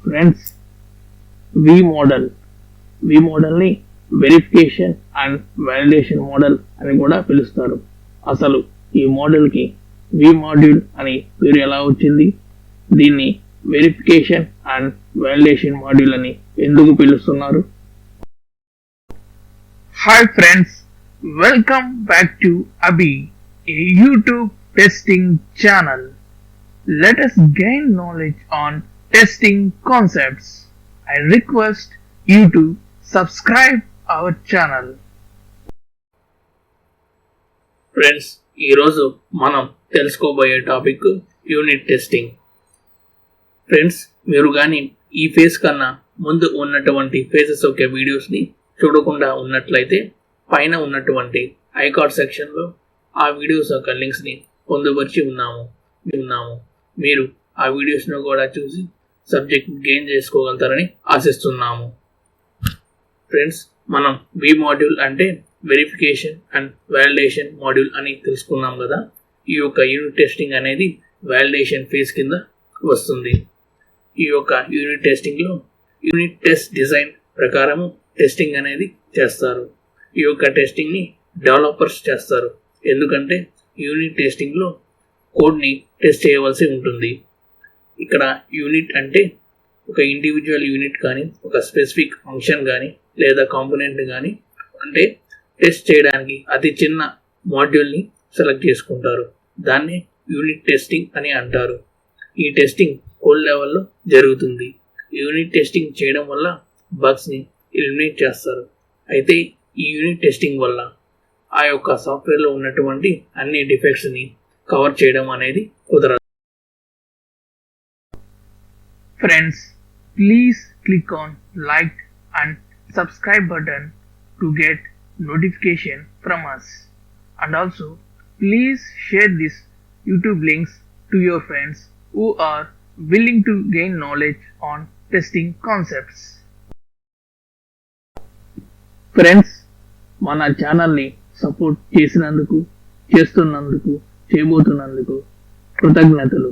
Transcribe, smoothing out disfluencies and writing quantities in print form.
Friends, వి మోడల్ని verification and validation model అని కూడా పిలుస్తారు. అసలు ఈ మోడల్కి వి మాడ్యూల్ అని పేరు ఎలా వచ్చింది? దీన్ని వెరిఫికేషన్ అండ్ వాలిడేషన్ మాడ్యూల్ అని ఎందుకు పిలుస్తున్నారు? Hi friends, welcome back to Abhey, a YouTube testing channel. Let us gain knowledge on testing concepts. I request you to subscribe our channel. Friends, ఈరోజు మనం తెలుసుకోబోయే టాపిక్ యూనిట్ టెస్టింగ్. ఫ్రెండ్స్, మీరు కానీ ఈ phase కన్నా ముందు ఉన్నటువంటి ఫేజెస్ యొక్క వీడియోస్ని చూడకుండా ఉన్నట్లయితే పైన ఉన్నటువంటి ఐకార్డ్ సెక్షన్లో ఆ వీడియోస్ యొక్క లింక్స్ని పొందుపరిచి ఉన్నాము. మీరు ఆ వీడియోస్ను కూడా చూసి సబ్జెక్ట్ గెయిన్ చేసుకోగలుగుతారని ఆశిస్తున్నాము. ఫ్రెండ్స్, మనం వి మాడ్యూల్ అంటే వెరిఫికేషన్ అండ్ వాలిడేషన్ మాడ్యూల్ అని తెలుసుకున్నాం కదా. ఈ యొక్క యూనిట్ టెస్టింగ్ అనేది వాలిడేషన్ ఫేజ్ కింద వస్తుంది. ఈ యొక్క యూనిట్ టెస్టింగ్లో యూనిట్ టెస్ట్ డిజైన్ ప్రకారము టెస్టింగ్ అనేది చేస్తారు. ఈ యొక్క టెస్టింగ్ని డెవలపర్స్ చేస్తారు. ఎందుకంటే యూనిట్ టెస్టింగ్లో కోడ్ని టెస్ట్ చేయవలసి ఉంటుంది. ఇక్కడ యూనిట్ అంటే ఒక ఇండివిజువల్ యూనిట్ కానీ, ఒక స్పెసిఫిక్ ఫంక్షన్ కానీ, లేదా కాంపోనెంట్ కానీ అంటే టెస్ట్ చేయడానికి అతి చిన్న మాడ్యూల్ని సెలెక్ట్ చేసుకుంటారు. దాన్ని యూనిట్ టెస్టింగ్ అని అంటారు. ఈ టెస్టింగ్ కోడ్ లెవెల్లో జరుగుతుంది. యూనిట్ టెస్టింగ్ చేయడం వల్ల బగ్స్ని ఎలిమినేట్ చేస్తారు. అయితే ఈ యూనిట్ టెస్టింగ్ వల్ల ఆ యొక్క సాఫ్ట్వేర్లో ఉన్నటువంటి అన్ని డిఫెక్ట్స్ని కవర్ చేయడం అనేది కుదరదు. Friends, please click on like and subscribe button to get notification from us, and also please share this YouTube links to your friends who are willing to gain knowledge on testing concepts. Friends, మన ఛానల్ని support చేసినందుకు, చేస్తున్నందుకు, చేయబోతున్నందుకు కృతజ్ఞతలు.